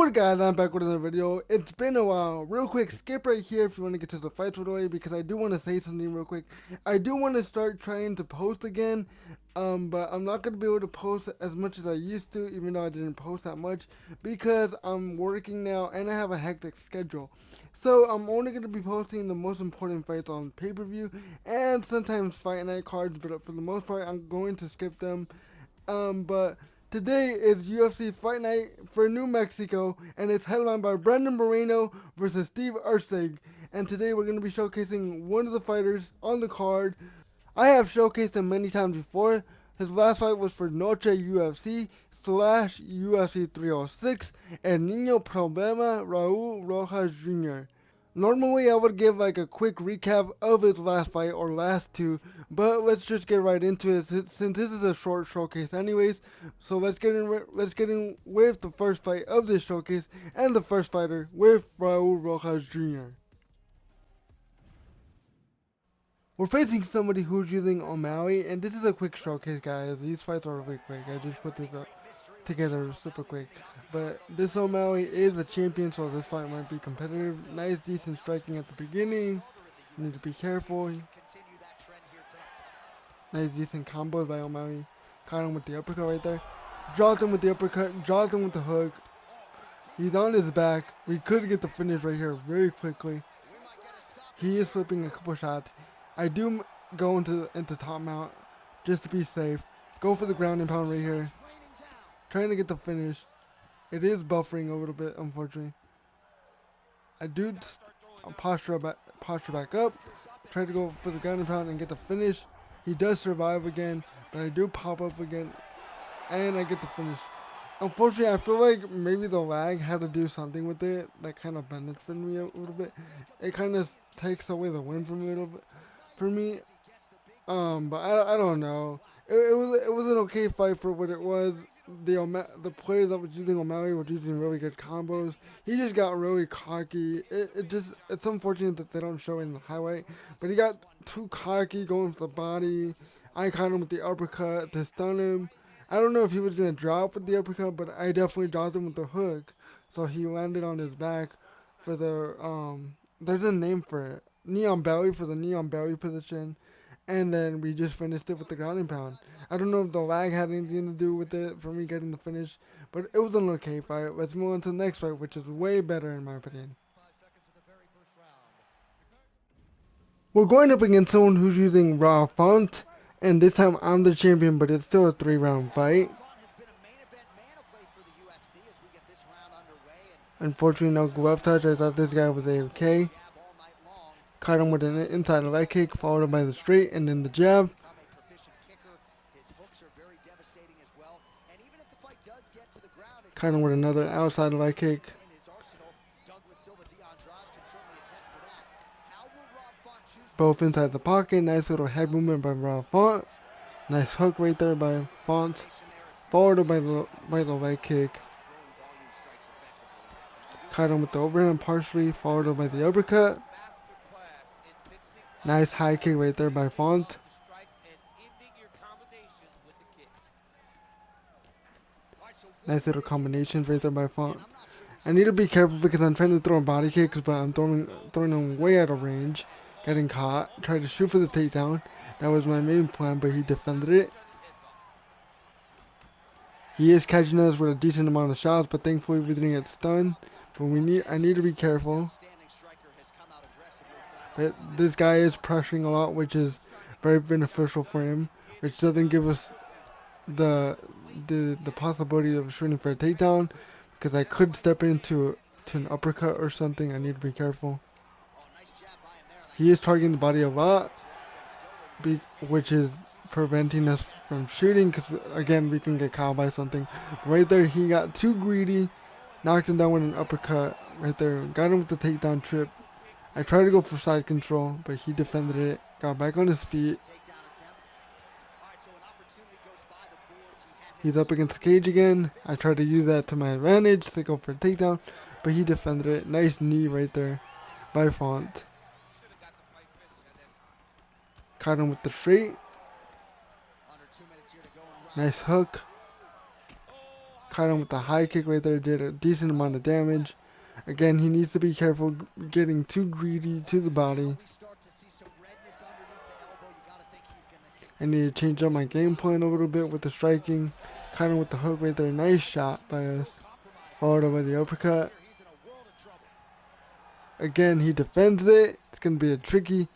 What guys, I'm back with another video. It's been a while. Real quick, skip right here if you want to get to the fights right away, because I do want to say something real quick. I do want to start trying to post again, but I'm not going to be able to post as much as I used to, even though I didn't post that much, because I'm working now and I have a hectic schedule. So I'm only going to be posting the most important fights on pay-per-view and sometimes fight night cards, but for the most part I'm going to skip them. But today is UFC Fight Night for New Mexico, and it's headlined by Brandon Moreno versus Steve Erceg. And today we're going to be showcasing one of the fighters on the card. I have showcased him many times before. His last fight was for Noche UFC / UFC 306 and Nino Problema Raul Rosas Jr. Normally, I would give like a quick recap of his last fight or last two, but let's just get right into it since this is a short showcase, anyways. So let's get in with the first fight of this showcase and the first fighter with Raul Rojas Jr. We're facing somebody who's using O'Malley, and this is a quick showcase, guys. These fights are really quick. I just put this up together super quick. But this O'Malley is a champion, so this fight might be competitive. Nice, decent striking at the beginning. You need to be careful. Nice, decent combos by O'Malley. Caught him with the uppercut right there. Dropped him with the uppercut. Dropped him with the hook. He's on his back. We could get the finish right here very quickly. He is slipping a couple shots. I do go into top mount just to be safe. Go for the ground and pound right here. Trying to get the finish. It is buffering a little bit, unfortunately. I do posture back up. Try to go for the ground and pound and get the finish. He does survive again, but I do pop up again, and I get the finish. Unfortunately, I feel like maybe the lag had to do something with it that kind of benefited me a little bit. It kind of takes away the win from me a little bit. For me, but I don't know. It was an okay fight for what it was. The player that was using O'Malley was using really good combos. He just got really cocky. It's unfortunate that they don't show it in the highlight, but he got too cocky going for the body. I caught him with the uppercut to stun him. I don't know if he was gonna drop with the uppercut, but I definitely dropped him with the hook. So he landed on his back for the there's a name for it. Neon belly, for the neon belly position. And then we just finished it with the ground and pound. I don't know if the lag had anything to do with it for me getting the finish, but it was an okay fight. Let's move on to the next fight, which is way better in my opinion. We're going up against someone who's using raw font, and this time I'm the champion, but it's still a 3-round fight. Unfortunately, no glove touch. I thought this guy was A-OK. Caught him with an inside leg kick, followed by the straight and then the jab. Caught him with another outside leg kick. Both inside the pocket. Nice little head movement by Raw Font. Nice hook right there by Font. Followed by the leg kick. Caught him with the overhand partially, followed by the uppercut. Nice high kick right there by Font. Nice little combinations right there by Font. I need to be careful because I'm trying to throw body kicks, but I'm throwing them way out of range. Getting caught. Tried to shoot for the takedown. That was my main plan, but he defended it. He is catching us with a decent amount of shots, but thankfully we didn't get stunned. But I need to be careful. But this guy is pressuring a lot, which is very beneficial for him, which doesn't give us the possibility of shooting for a takedown, because I could step into an uppercut or something. I need to be careful. He is targeting the body a lot, which is preventing us from shooting, because again we can get caught by something. Right there he got too greedy, knocked him down with an uppercut right there, got him with the takedown trip. I tried to go for side control, but he defended it, got back on his feet. He's up against the cage again. I tried to use that to my advantage to go for a takedown, but he defended it. Nice knee right there by Font. Caught him with the straight. Nice hook. Caught him with the high kick right there. Did a decent amount of damage. Again, he needs to be careful getting too greedy to the body. I need to change up my game plan a little bit with the striking. Caught him with the hook right there. Nice shot by us. Followed up by the uppercut. Again, he defends it. It's going to be a tricky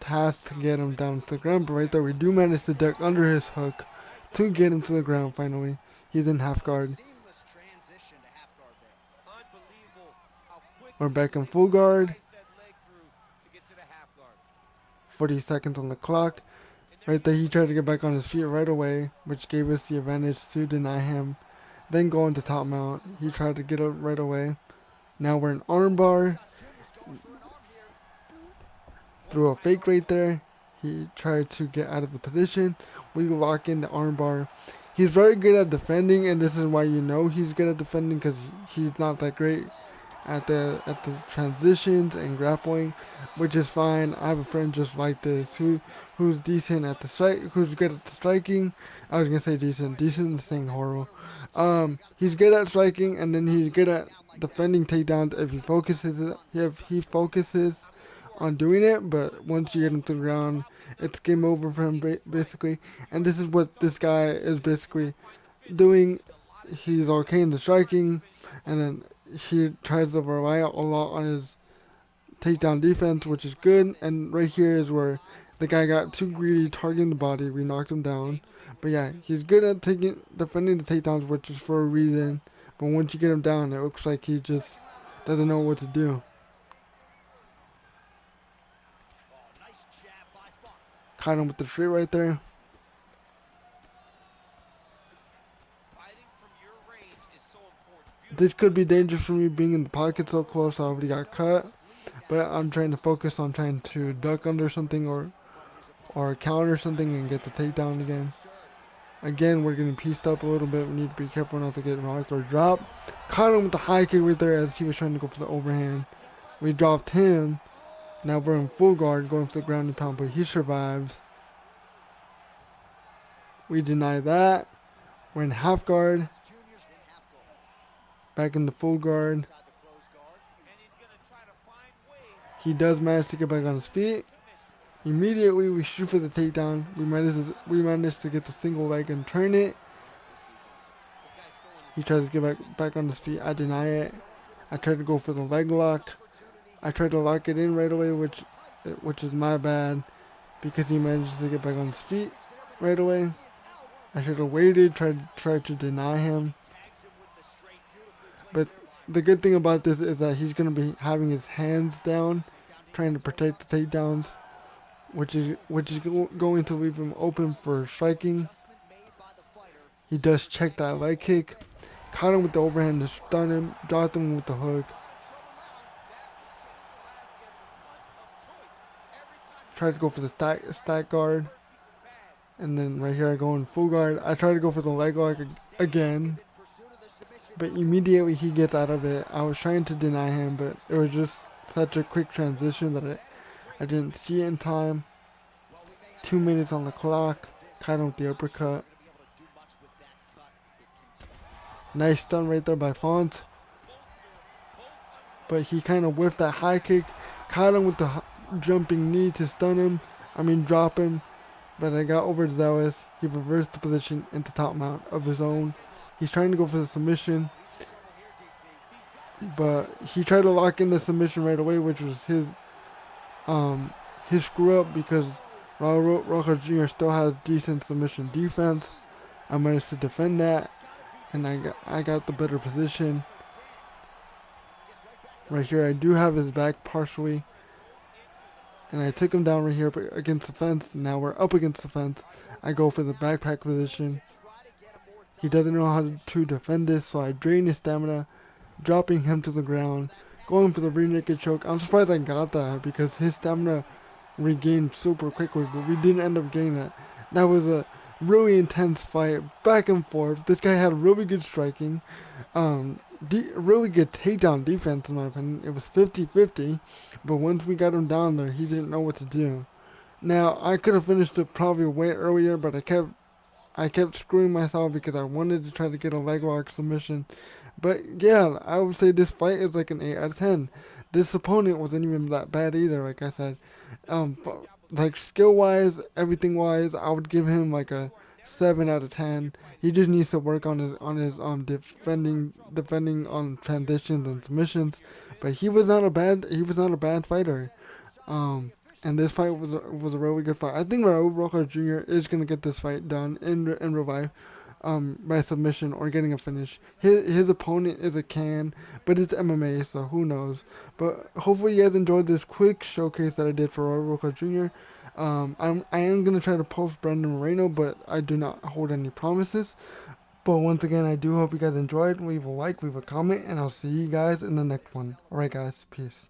task to get him down to the ground. But right there, we do manage to duck under his hook to get him to the ground finally. He's in half guard. We're back in full guard. 40 seconds on the clock. Right there, he tried to get back on his feet right away, which gave us the advantage to deny him. Then go into top mount. He tried to get up right away. Now we're in armbar. Threw a fake right there. He tried to get out of the position. We lock in the armbar. He's very good at defending, and this is why you know he's good at defending, because he's not that great at the transitions and grappling, which is fine. I have a friend just like this who's decent at the strike, who's good at the striking. I was gonna say decent is saying horrible. He's good at striking, and then he's good at defending takedowns if he focuses on doing it. But once you get him to the ground, it's game over for him basically. And this is what this guy is basically doing. He's okay in the striking, and then he tries to rely a lot on his takedown defense, which is good. And right here is where the guy got too greedy, targeting the body. We knocked him down. But yeah, he's good at defending the takedowns, which is for a reason. But once you get him down, it looks like he just doesn't know what to do. Caught him with the straight right there. This could be dangerous for me being in the pocket so close. I already got cut. But I'm trying to focus on trying to duck under something or counter something and get the takedown again. Again, we're getting pieced up a little bit. We need to be careful not to get rocked or dropped. Caught him with the high kick right there as he was trying to go for the overhand. We dropped him. Now we're in full guard going for the ground and pound, but he survives. We deny that. We're in half guard. Back into full guard. He does manage to get back on his feet. Immediately we shoot for the takedown. We managed to get the single leg and turn it. He tries to get back on his feet. I deny it. I tried to go for the leg lock. I tried to lock it in right away, which is my bad, because he managed to get back on his feet right away. I should have waited, tried to deny him. But the good thing about this is that he's going to be having his hands down, trying to protect the takedowns, which is going to leave him open for striking. He does check that leg kick. Caught him with the overhand to stun him, dropped him with the hook. Tried to go for the stack guard. And then right here I go in full guard. I try to go for the leg lock again. But immediately he gets out of it. I was trying to deny him, but it was just such a quick transition that I didn't see it in time. 2 minutes on the clock. Caught him with the uppercut. Nice stun right there by Font. But he kind of whiffed that high kick. Caught him with the jumping knee to stun him. Drop him. But I got overzealous. He reversed the position into top mount of his own. He's trying to go for the submission. But he tried to lock in the submission right away, which was his screw up, because Raul Rosas Jr. still has decent submission defense. I managed to defend that, and I got the better position. Right here, I do have his back partially. And I took him down right here against the fence. Now we're up against the fence. I go for the backpack position. He doesn't know how to defend this, so I drain his stamina, dropping him to the ground, going for the rear naked choke. I'm surprised I got that, because his stamina regained super quickly, but we didn't end up getting that. That was a really intense fight, back and forth. This guy had really good striking, really good takedown defense in my opinion. It was 50-50, but once we got him down there, he didn't know what to do. Now, I could have finished it probably way earlier, but I kept I kept screwing myself because I wanted to try to get a leg lock submission. But yeah, I would say this fight is like an 8 out of 10. This opponent wasn't even that bad either, like I said. Like skill wise, everything wise, I would give him like a 7 out of 10. He just needs to work on his defending on transitions and submissions. But he was not a bad fighter. Um, and this fight was a really good fight. I think Raul Rosas Jr. is gonna get this fight done in Revive, by submission or getting a finish. His opponent is a can, but it's MMA, so who knows. But hopefully you guys enjoyed this quick showcase that I did for Raul Rosas Jr. I am gonna try to post Brandon Moreno, but I do not hold any promises. But once again, I do hope you guys enjoyed. Leave a like, leave a comment, and I'll see you guys in the next one. Alright guys, peace.